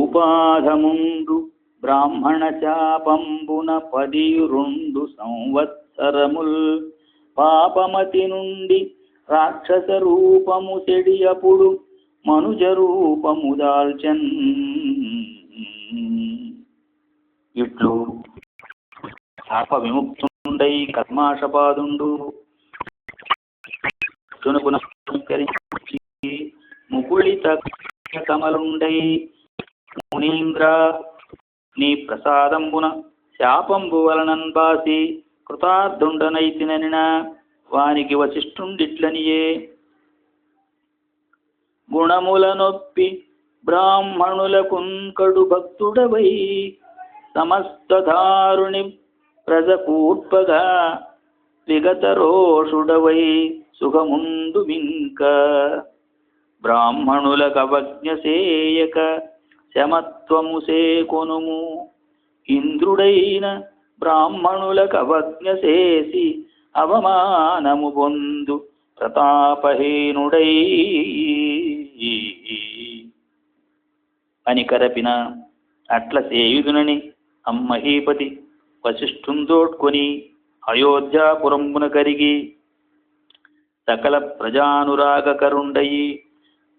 భూపాధముండు బ్రాహ్మణ శాపంబున 12 సంవత్సరముల్ పాపమతి నుండి రాక్షస రూపము సెడియపుడు మనుజ రూపము దాల్చన్. ఇట్లు శాప విముక్తుండై కర్మాషపాదుండు ముకుళిత కమలుండై మునీంద్ర నీ ప్రసాదంబున శాపంబు వలనన్ బాసి కృతార్థుండనైతిననిన వానికి వశిష్ఠుండిట్లనియే. గుణముల నొప్పి బ్రాహ్మణులకుంకడు భక్తుడవై సమస్త దారుణి ప్రజకూర్పగా విగతరోషుడవై సుఖముండు వింక. బ్రాహ్మణులకవజ్ఞసేయక శమత్వము సేకొనుము ఇంద్రుడైన బ్రాహ్మణులకవజ్ఞసేసి అవమానము పొందు ప్రతాపహీనుడై అని కరపిన. అట్ల సేయుదునని అమ్మహీపతి వశిష్ఠుందోడ్కొని అయోధ్యాపురంబున కరిగి సకల ప్రజానురాగకరుండయి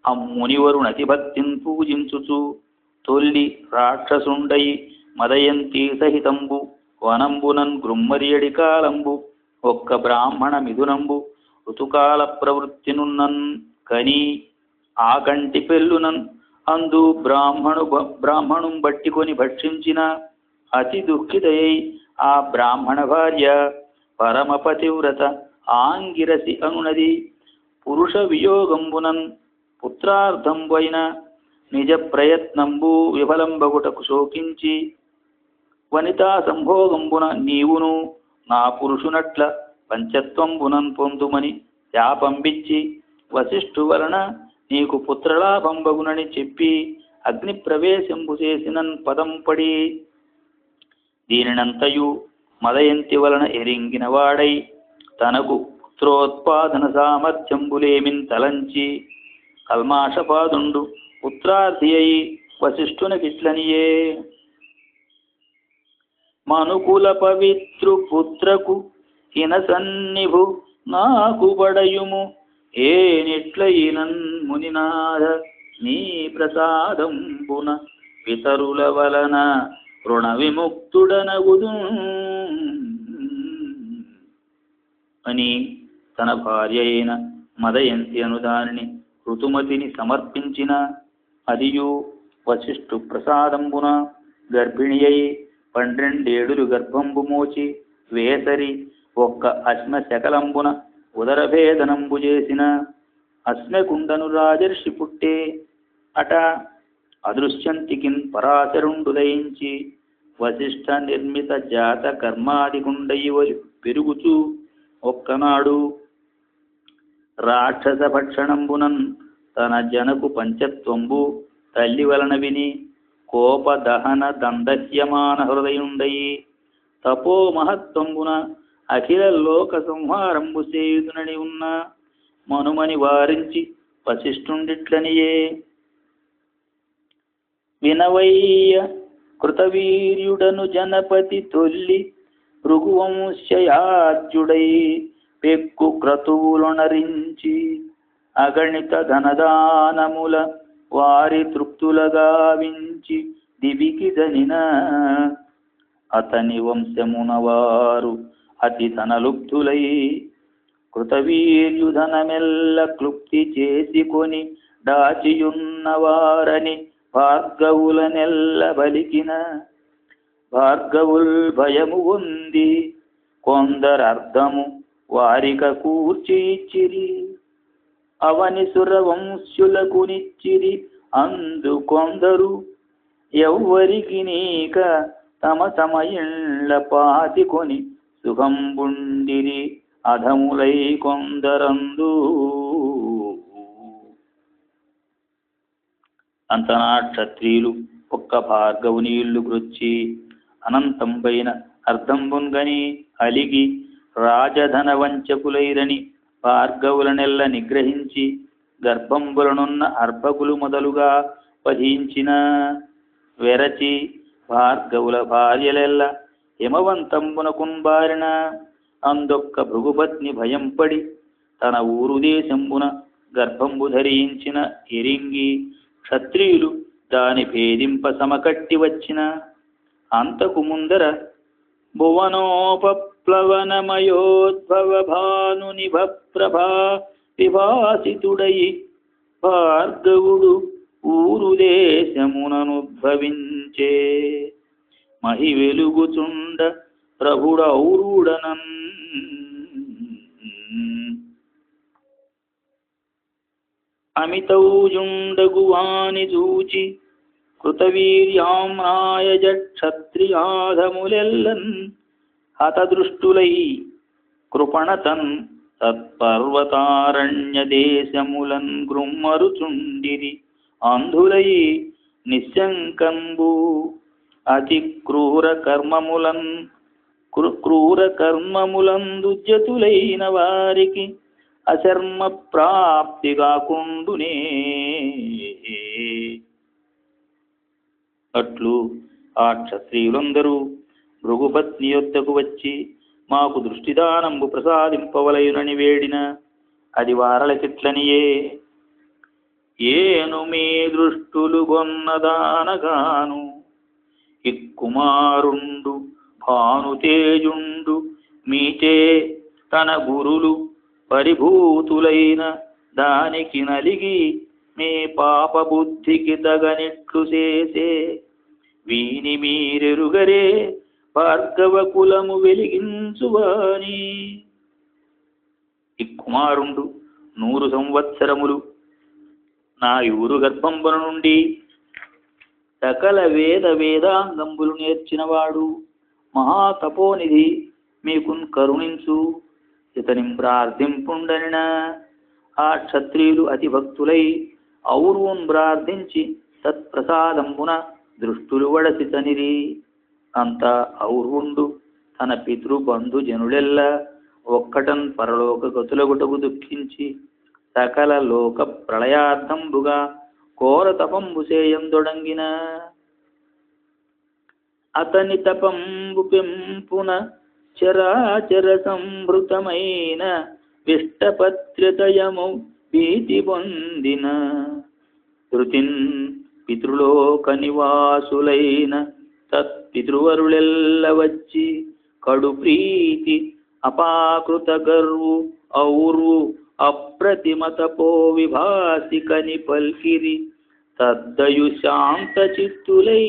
అమ్మునివరునతిభక్తిన్ పూజించుచు తొల్లి రాక్షసుండయి మదయంతి సహితంబు వనంబునన్ గృమ్మరియడి కాలంబు ఒక్క బ్రాహ్మణ మిథునంబు ఋతుకాల ప్రవృత్తినున్నన్ కని ఆ కంటి పెళ్ళునన్ అందు బ్రాహ్మణుం బట్టికొని భక్షించిన అతి దుఃఖితయై ఆ బ్రాహ్మణ భార్య పరమపతివ్రత ఆంగిరసి అనునది పురుష వియోగంబునన్ పుత్రార్థంబైన నిజ ప్రయత్నంబు విఫలంబగుటకు శోకించి వనితా సంభోగంబున నీవును నా పురుషునట్ల పంచత్వంబునన్ పొందుమని శాపంబిచ్చి వశిష్ఠు వలన నీకు పుత్రలాభంబగునని చెప్పి అగ్ని ప్రవేశంబు చేసినన్ పదం పడి దీనినంతయు మదయంతి వలన ఎరింగిన వాడై తనకు పుత్రోత్పాదన సామర్థ్యంబులేమిన్ తలంచి కల్మాషపాదుండు పుత్రార్థి అయి వశిష్ఠునకిట్లనియే. మనుకుల పవిత్రు పుత్రకు హినసన్నిభు నాకు బడయుము ఏనిట్లయినన్ మునినాథ నీ ప్రసాదంబున పితరుల వలన రుణ విముక్తుడనగుదు అని తన భార్య అయిన మదయంతి అను దానిని ఋతుమతిని సమర్పించిన. అదియు వశిష్ఠు ప్రసాదంబున గర్భిణి అయి 12 ఏడులు గర్భంబు మోచి వేసరి ఒక్క అశ్మ శకలంబున ఉదరభేదనంబు చేసిన. అశ్మకుండను రాజర్షి పుట్టే అట అదృశ్యంతికిన్ పరాశరుండు దయించి వశిష్ఠ నిర్మిత జాత కర్మాదిగుండయివలి పెరుగుచు ఒక్కనాడు రాక్షస భక్షణంబునన్ తన జనకు పంచత్వంబు తల్లి వలన విని కోప దహన దందహ్యమాన హృదయుండయి తపో మహత్వంబున అఖిల లోక సంహారంబు చేయుదునని ఉన్న మనుమని వారించి వశిష్ఠుండిట్లనియే. వినవయ్య కృతవీర్యుడను జనపతి తొల్లి భృగువంశయాజ్యుడై పెక్కు క్రతువులొనరించి అగణిత ధనదానముల వారి తృప్తులగావించి దివికి దనిన. అతని వంశమున వారు అతి ధనలుప్తులై కృతవీర్యుధనమెల్ల క్లుప్తి చేసుకొని దాచియున్నవారని భార్గవులనెల్ల బలికిన. భార్గవుల్ భయము ఉంది కొందరర్థము వారిక కూర్చి ఇచ్చిరి అవని సురవంశులకు నిచ్చిరి అందు కొందరు ఎవ్వరికి నీక తమ తమ ఇళ్ళ పాతికొని సుఖంబుండిరి అధములై కొందరందు. అంతనా క్షత్రియులు ఒక్క భార్గవుని ఇల్లు గృచ్చి అనంతంబైన అర్ధంబున్గని అలిగి రాజధన వంచకులైరని భార్గవులనెల్ల నిగ్రహించి గర్భంబులనున్న అర్భకులు మొదలుగా వధించిన. వెరచి భార్గవుల భార్యలెల్ల హిమవంతంబునకున్ బారిన అందొక్క భృగుపత్ని భయంపడి తన ఊరు దేశంబున గర్భంబు ధరించిన ఎరింగి క్షత్రియులు దాని భేదింప సమకట్టి వచ్చిన అంతకు ముందర భువనోపప్లవనమయోద్భవ భానునిభ ప్రభా విభాసితుడై భార్గవుడు ఊరు దేశముననుద్భవించే మహి వెలుగుచుండ ప్రభుడౌరుడనన్ అమితౌజుండగువాని చూచి కృతవీర్యామ్నాయజ క్షత్రియాధములెల్లన్ హతదృష్టులై కృపణతన్ తత్పర్వతారణ్య దేశములన్ గృమ్మరుచుండిరి అంధులై నిశంకంబు అతి క్రూర కర్మములందుజతులైన వారికి అశర్మ ప్రాప్తి కాకుండునే. అట్లు ఆ క్షత్రియులందరూ భృగుపత్ని యొద్దకు వచ్చి మాకు దృష్టిదానంబు ప్రసాదింపవలయునని వేడిన అది వారలకిట్లనియే. ఏను మీ దృష్టులు గొన్నదానగాను ఇక్కుమారుండు భానుతేజుండు మీచే తన గురులు పరిభూతులైన దానికి నలిగి మీ పాప బుద్ధికి తగనిట్లు చేసే వీని మీరెరుగరే భార్గవ కులము వెలిగించువాని. ఇక్కుమారుండు 100 సంవత్సరములు నా ఊరు గర్భంబున నుండి సకల వేదాంగంబులు నేర్చినవాడు మహాతపోనిధి మీకున్ కరుణించు ఇతనిం ప్రార్థింపుండనిన ఆ క్షత్రియులు అతి భక్తులై ఔరువున్ ప్రార్థించి తత్ప్రసాదంబున దృష్టులు వడసి తనిరి. అంత ఔర్వుండు తన పితృబంధు జనులెల్ల ఒక్కటన్ పరలోక గతులగుటకు దుఃఖించి సకల లోక ప్రళయార్థంబుగా కోర తపంబు చేయందొడంగిన అతని తపంబు పెంపున చరాచర సంభృతమైన విష్టపత్రితయము భీతి పొందిన ధృతిన్ పితృలోక నివాసులైన తత్పితృవరులెల్ల వచ్చి కడు ప్రీతి అపాకృత గర్వు ఔర్వు అప్రతిమతపో విభాసికని పల్కిరి తద్దయు శాంత చిత్తులై